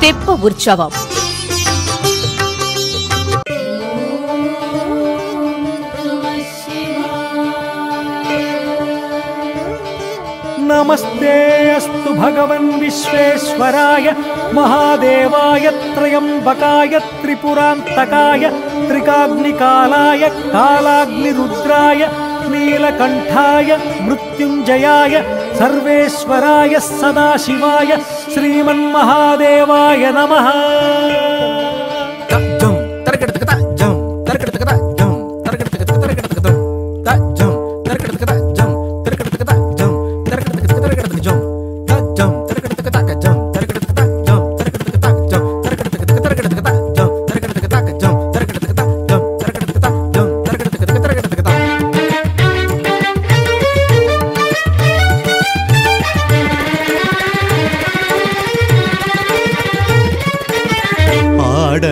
தெப்ப உற்சவம். नमस्ते अस्तु भगवन् विश्वेश्वराय महादेवाय त्रयंबकाय त्रिपुरान्तकाय त्रिकाग्निकालाय कालाग्निरुद्राय नीलकण्ठाय मृत्युञ्जयाय सर्वेश्वराय सदाशिवाय श्रीमन्महादेवाय नमः.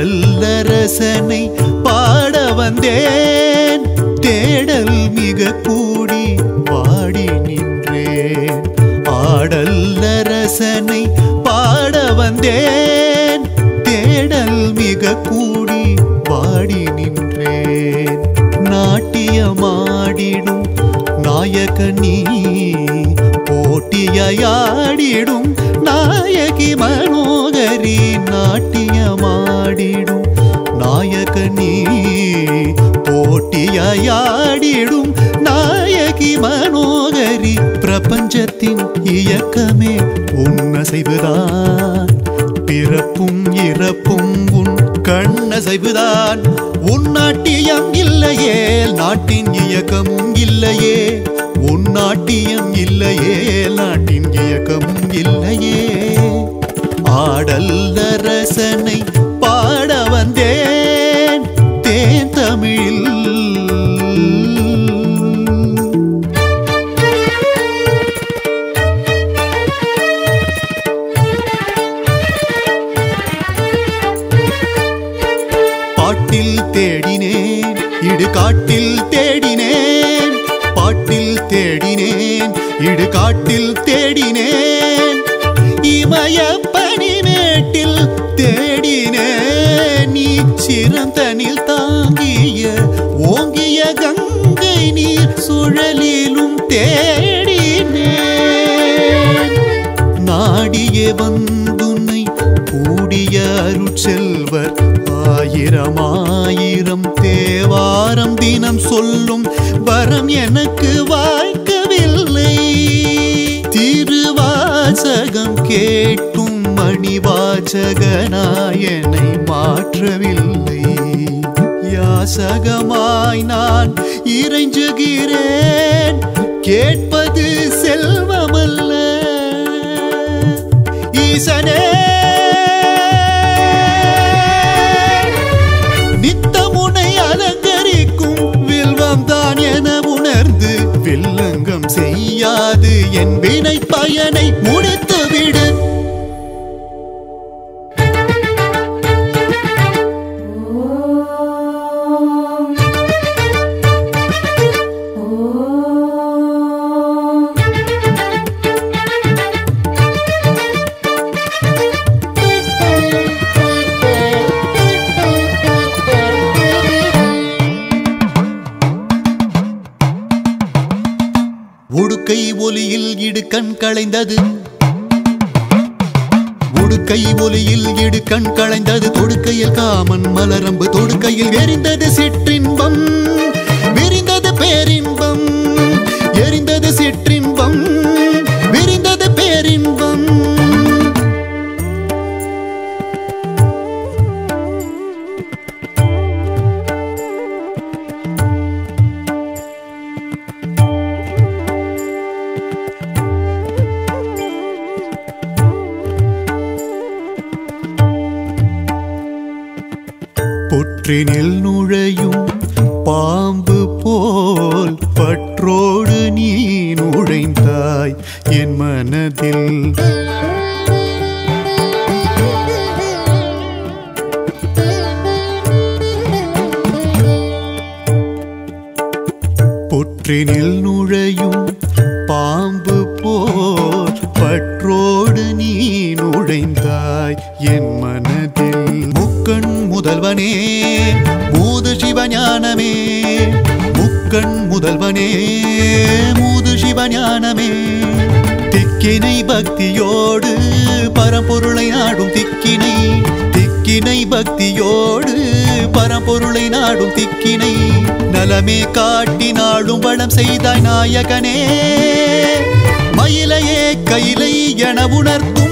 பாடல்லரசனை பாட வந்தேன், தேடல் மிக கூடி பாடி நின்றேன். ஆடல்லரசனை பாட வந்தேன், தேடல் மிக கூடி பாடி நின்றேன். நாட்டியமாடிடும் நாயகனீ, போட்டியாடிடும் நாயகி மனோகரி. நாட்டியமாடிடும் நாயகனீ, போட்டியாடிடும் நாயகி மனோகரி. பிரபஞ்சத்தின் இயக்கமே உன்னசைவுதான், பிறப்பும் இறப்பும் உன் கண்ணசைவுதான். உன் நாட்டியம் இல்லையே நாட்டின் இயக்கமும் இல்லையே, உன் நாட்டியம் இல்லையே நாட்டின் இயக்கமும் இல்லையே. ஆடல்லரசனை பாட வந்தேன் தேன் தமிழில். பாட்டில் தேடினேன் இடுகாட்டில் தேடினேன், பாட்டில் தேடினேன் இடுகாட்டில் தேடினேன். இமய பனிமேட்டில் தேடினேன், நீ சிறந்தனில் தாங்கிய ஓங்கிய கங்கை நீர் சுழலிலும் தேடினேன். நாடியே வந்துன்னை கூடிய அருட்செல்வர் ஆயிரம் ஆயிரம் தேவாரம் தினம் சொல்லும் வரம் எனக்கு வாய்க்கவில்லை. திருவாசகம் கேட்கும் மணிவாசகனாயனை மாற்றவில்லை. யாசகமாய் நான் இறைஞ்சுகிறேன், கேட்பது செல்வமல்ல. ஈசனே நித்தமுனை அலங்கரிக்கும் வில்வம் தான் என உணர்ந்து வில்லங்கம் செய்யாது என் வினை பயனை முடித்து விடு. உடுக்கை ஒலியில் இடுக்கண் களைந்தது, உடுக்கை ஒலியில் இடுக்கண் களைந்தது. தொடுக்கையில் காமன் மலரம்பு, தொடுக்கையில் எரிந்தது சிற்றின்பம், விரிந்தது பேரின்பம். எரிந்தது சிற்றின்பம், விரிந்தது பேரின்பம். புற்றினில் நுழையும் பாம்பு போல் பற்றோடு நீ நுழைந்தாய் என் மனதில். புற்றினில் நுழையும் பாம்பு போல் பற்றோடு நீ நுழைந்தாய் உழைந்தாய் என் மனதில். முக்கண் முதல்வனே மூது சிவஞானமே, முக்கண் முதல்வனே மூது சிவஞானமே. திக்கினை பக்தியோடு பரம்பொருளை நாடும் திக்கினை, திக்கினை பக்தியோடு பரம்பொருளை நாடும் திக்கினை. நலமே காட்டி நாடும் வளம் செய்தாய் நாயகனே, மயிலையே கையிலை என உணர்த்தும்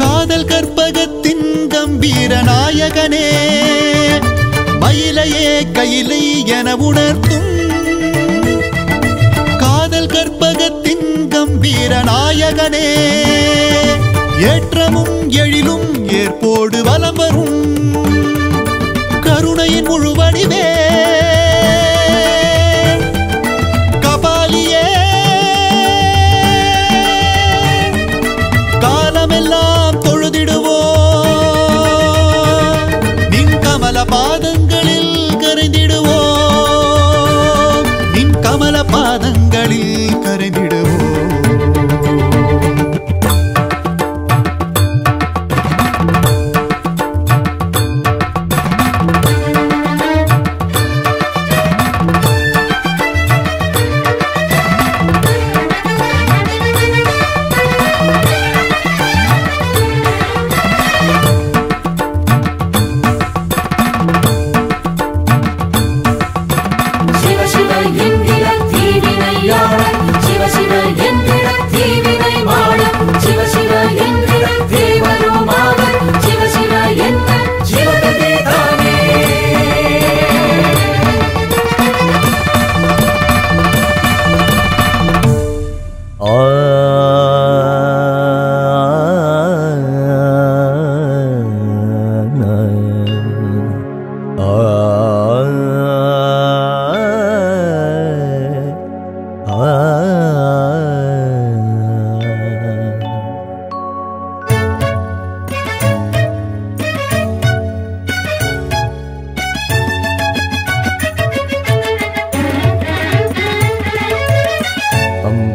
காதல் கற்பகத்தின் கம்பீர நாயகனே. மயிலையே கையிலை என உணர்த்தும் காதல் கற்பகத்தின் கம்பீர நாயகனே. ஏற்றமும் எழிலும் ஏற்போடு வலம் வரும் கருணையின் முழுவடிவே. கபாலியே காலமெல்லாம் தொழுதிடுவோம், நின் கமல பாதங்களில் கரைந்திடுவோம், நின் கமல பாதங்களில் கரைந்திடுவோம்.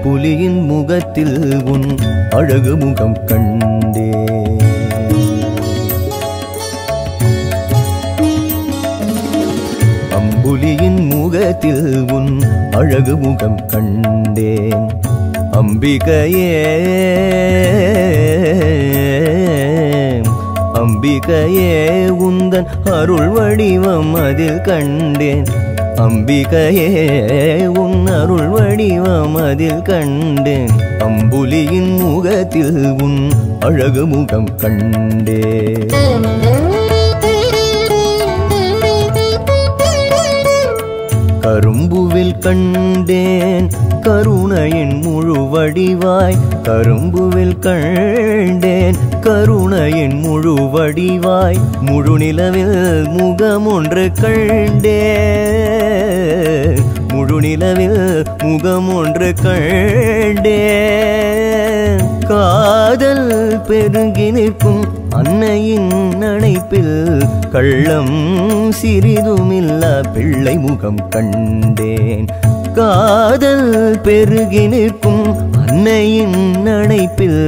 புலியின் முகத்தில் உன் அழகு முகம் கண்டே, அம்புலியின் முகத்தில் உன் அழகு முகம் கண்டேன். அம்பிகையே அம்பிகையே உந்தன் அருள் வடிவம் அதில் கண்டேன். அம்பிகையே உன் அருள் வடிவம் அதில் கண்டேன். அம்புலியின் முகத்தில் உன் அழகு முகம் கண்டேன். கரும்புவில் கண்டேன் கருணையின் முழு வடிவாய், கரும்புவில் கண்டேன் கருணையின் முழு வடிவாய். முழு நிலவில் முகம் ஒன்று கண்டேன், முழு நிலவில் முகம் ஒன்று கண்டேன். காதல் பெருகி நிற்கும் அன்னையின் அணைப்பில் கள்ளம் சிறிதுமில்லா பிள்ளை முகம் கண்டேன். காதல் பெருகி நிற்கும் அன்னையின் அணைப்பில்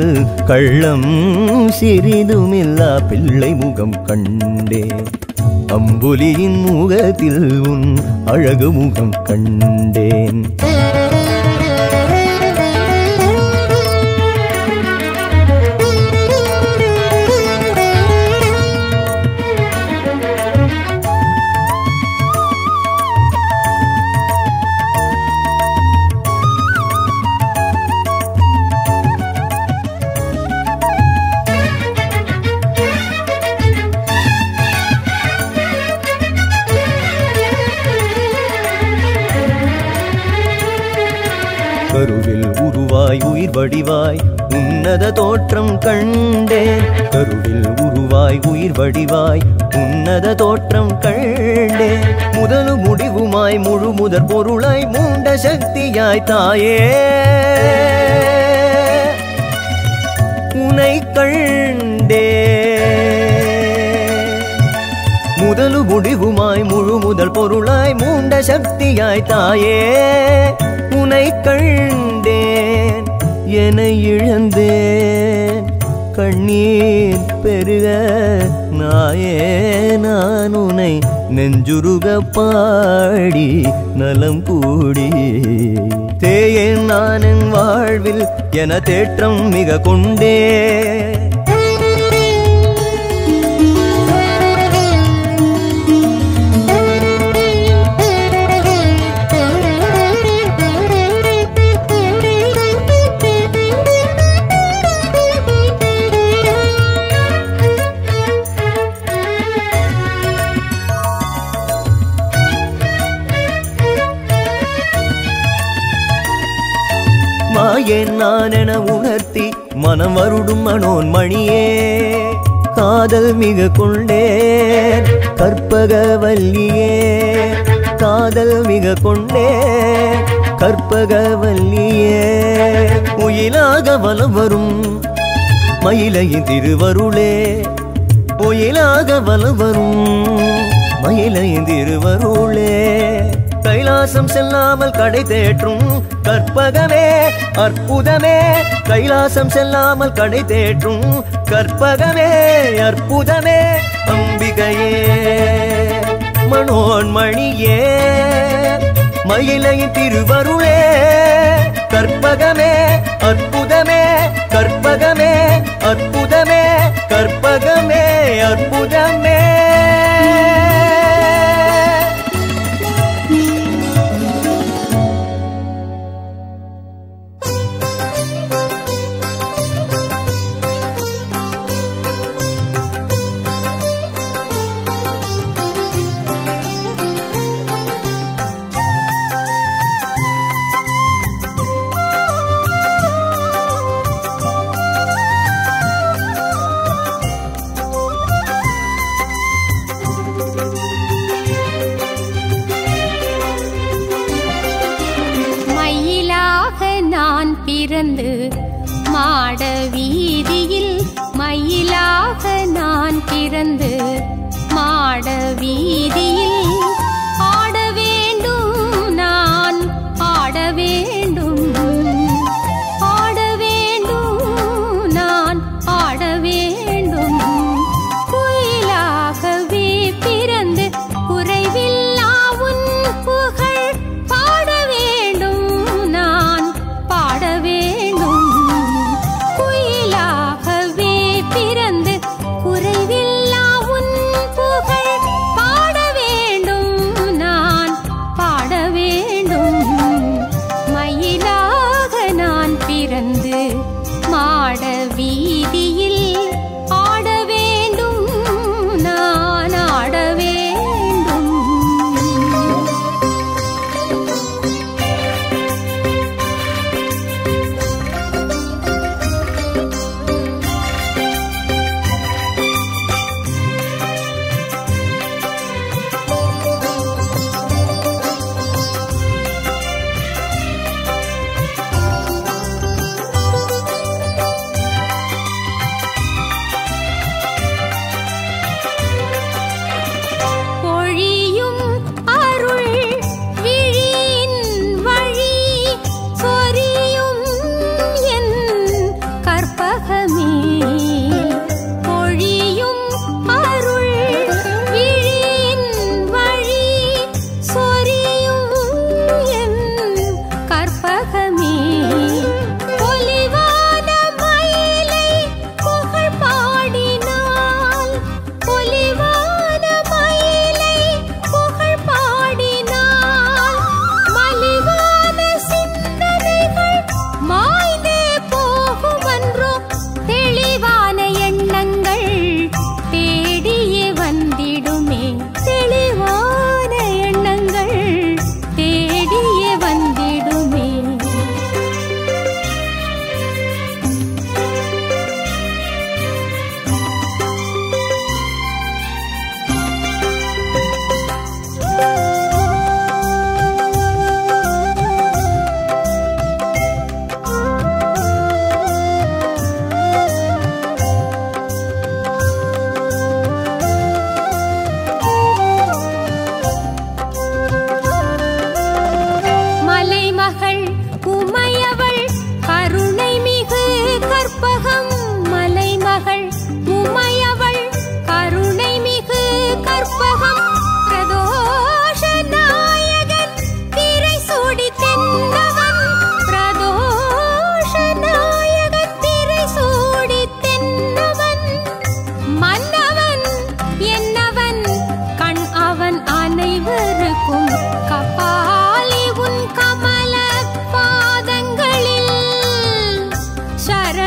கள்ளம் சிறிதுமில்லா பிள்ளை முகம் கண்டேன். அம்புலியின் முகத்தில் உன் அழகு முகம் கண்டேன். கருவில் உருவாய் உயிர் வடிவாய் உன்னத தோற்றம் கண்டேன். கருவில் உருவாய் உயிர் வடிவாய் உன்னத தோற்றம் கண்டேன். முதலு முடிவுமாய் முழு முதற் பொருளாய் மூண்ட சக்தியாய் தாயே உனை கண்டேன். முதலு முடிவுமாய் முழு முதல் பொருளாய் மூண்ட சக்தியாய் தாயே உனை கண்டேன். என்னை இழந்தேன் கண்ணீர் பெருக நாயே நான் உனை நெஞ்சுருக பாடி நலம் கூடி தேயேன் நான் என் வாழ்வில் என தேற்றம் மிக கொண்டே மாயேன் நான் என உணர்த்தி மனம் வருடும் மனோன் மணியே காதல் மிக கொண்டேன் கற்பகவல்லியே காதல் மிக கொண்டேன் கற்பகவல்லியே உயிலாக வலம் வரும் மயிலையின் திருவருளே உயிலாக வலம் வரும் மயிலையின் திருவருளே கைலாசம் செல்லாமல் கடை தேற்றும் கற்பகமே அற்புதமே கைலாசம் செல்லாமல் கடை தேற்றும் கற்பகமே அற்புதமே அம்பிகையே மனோன்மணியே மயிலையின் திருவருளே கற்பகமே அற்புதமே கற்பகமே அற்புதமே கற்பகமே அற்புதமே பிறந்து மாட வீதியில் மயிலாக நான் பிறந்து மாட வீதியில் ஆட வேண்டும் நான் ஆட வேண்டும் ஆட வேண்டும் நான் ஆட வேண்டும் குயிலாகவே பிறந்து குறைவில்லா உன் புகழ் பாட வேண்டும் நான் பாட வேண்டும் குயிலாகவே பிறந்து குறைவில்லா உன் புகழ் பாட வேண்டும் நான் பாட வேண்டும் மயிலாக நான் பிறந்து மாட வீதியில் ஆட வேண்டும் நான் ஆட வேண்டும்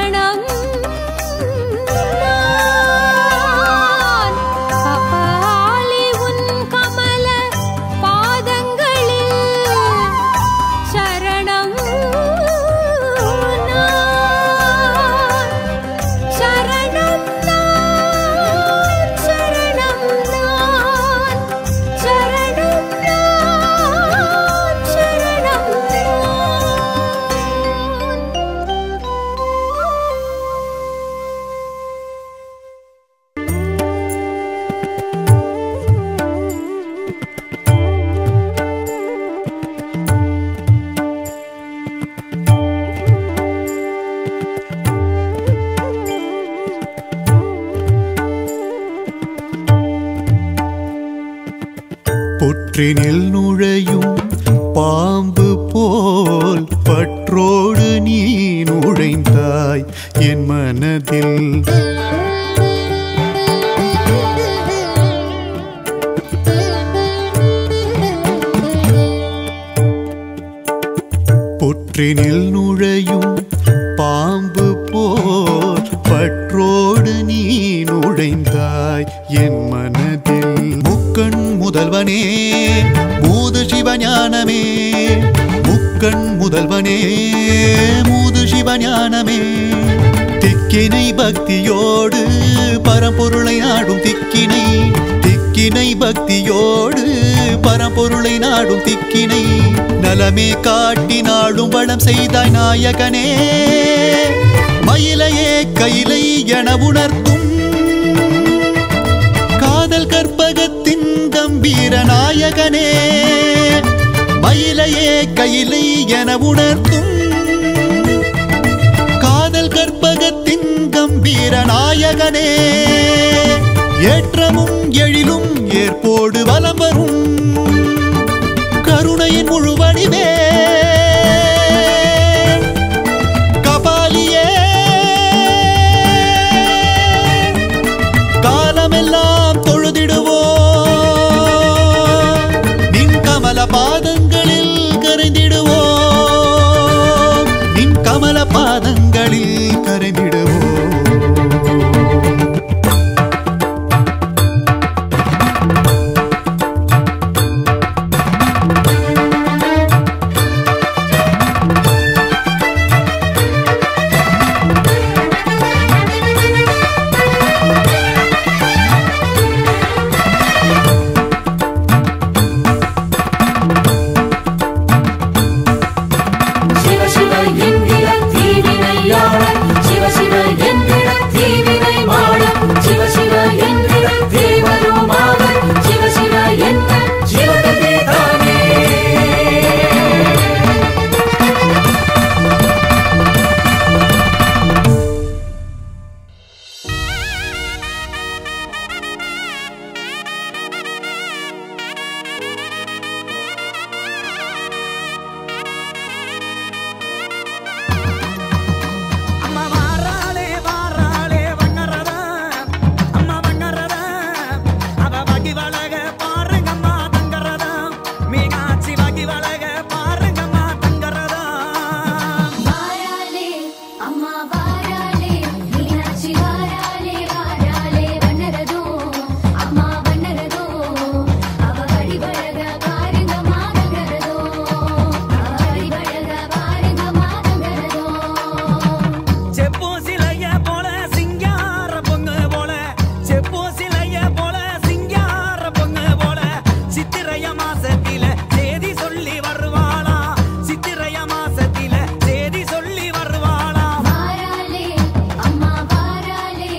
சரணம் நான். கபாலி உன் கமல பாதங்களில் சரணம் நான். சரணம் நான், சரணம் நான், சரணம் நான், சரணம் புற்றினில் நுழையும் பாம்பு போல் பற்றோடு நீ நுழைந்தாய் என் மனதில். புற்றினில் நுழையும் பாம்பு போல் பற்றோடு நீ நுழைந்தாய் என் மனதில். முக்கண் முதல்வனே மூது சிவஞானமே, முக்கண் முதல்வனே மூது சிவஞானமே. திக்கினை பக்தியோடு பரம்பொருளை நாடும் திக்கினை, திக்கினை பக்தியோடு பரம்பொருளை நாடும் திக்கினை. நலமே காட்டி நாடும் வளம் செய்தாய் நாயகனே. மயிலையே கையிலை என உணர்த்தும் காதல் கற்பகத்தின் கம்பீர நாயகனே. மயிலையே கையிலை என உணர்த்தும் காதல் கற்பகத்தின் கம்பீர நாயகனே. ஏற்றமும் எழிலும் ஏற்போடு வலம் வரும் கருணையின் முழுவடிவே கபாலியே. காலமெல்லாம் தொழுதிடுவோம் நின் கமல பாதங்களில் கரைந்திடுவோம், நின் கமல பாதங்களில் கரைந்திடுவோம். வாராளே அம்மா வாராளே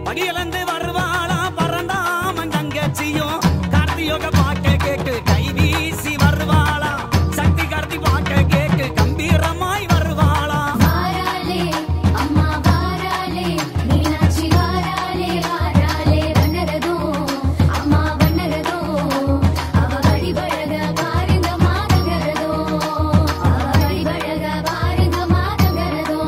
படியிலந்து வருவாளா பறந்தாமன் தங்கச்சியும் கார்த்தியோக பாட்ட கேட்டு கை வீசி வருவாளா சக்தி கார்த்தி பாட்ட கேட்டு கம்பீரமாய் வருவாளா வாராலே அம்மா வாராலே மீனாட்சி வாராலே வாராலே வண்ணரதோ அம்மா வண்ணரதோ அவ வழிபழக பாருங்க மாதங்கரதோ அவ வழிபழக பாருங்க மாதங்கரதோ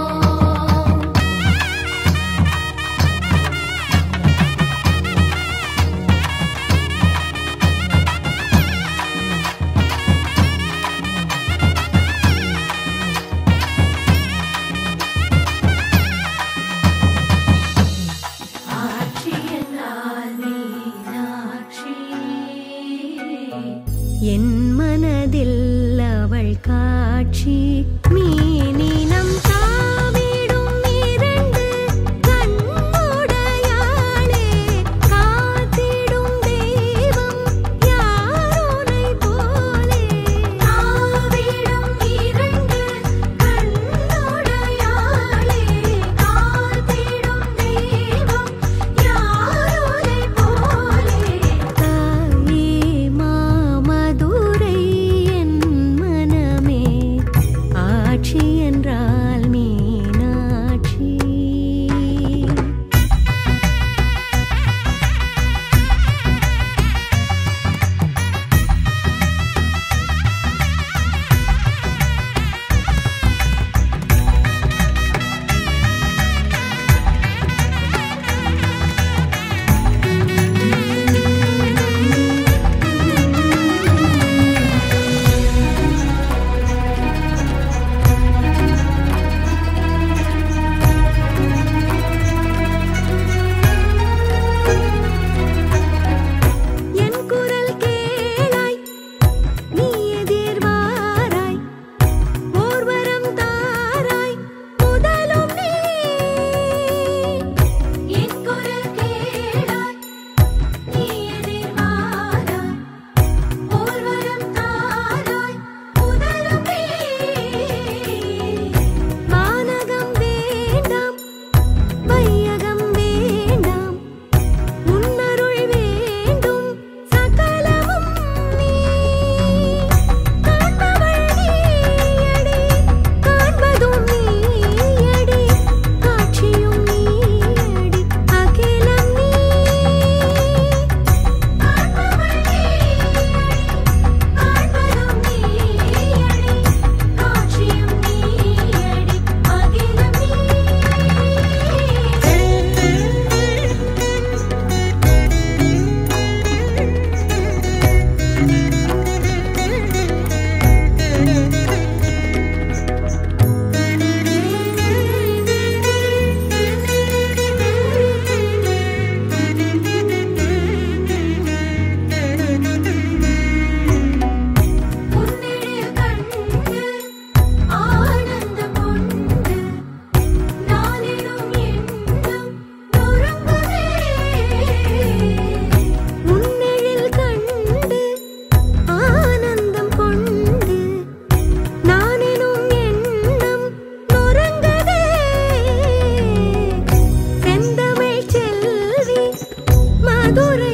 என் மனதில் அவள் காட்சி மீனினம் தாவிடும் இரண்டு கண்ணுடையாளே காத்திடும் தெய்வம் யாரோனை போலே தாவிடும் இரண்டு கண்ணுடையாளே காத்திடும் தெய்வம் யாரோனை போலே தாயே மாமதுரை என் மனமே ஆட்சி என்றால் மீனாட்சி என் குரல் கேளாய் நீ எதிர்வாராய் ஓர்வரம் தாராய் முதலும் நீ என் குரல் கேளாய் நீ எதிர்வாராய் ஓர்வரம் தாராய் முதலும் நீ வானகம் வேண்டாம் வையகம் வேண்டாம் முன்னருள் வேண்டும் சகலமும் நீ காண்பவள் நீயடி காண்பதும் நீயடி காட்சியும் நீயடி அகிலம் நீ காண்பவள் நீயடி காண்பதும் நீயடி காட்சியும் நீயடி அகிலம் நீ உன்னில் கண்டு ஆனந்தம் கொண்டு நானிடும் எண்ணம் நொறுங்குதே உன்னெழில் கண்டு ஆனந்தம் கொண்டு நானெனும் எண்ணம் நொறுங்குதே செந்தமிழ் செல்வி மதுரை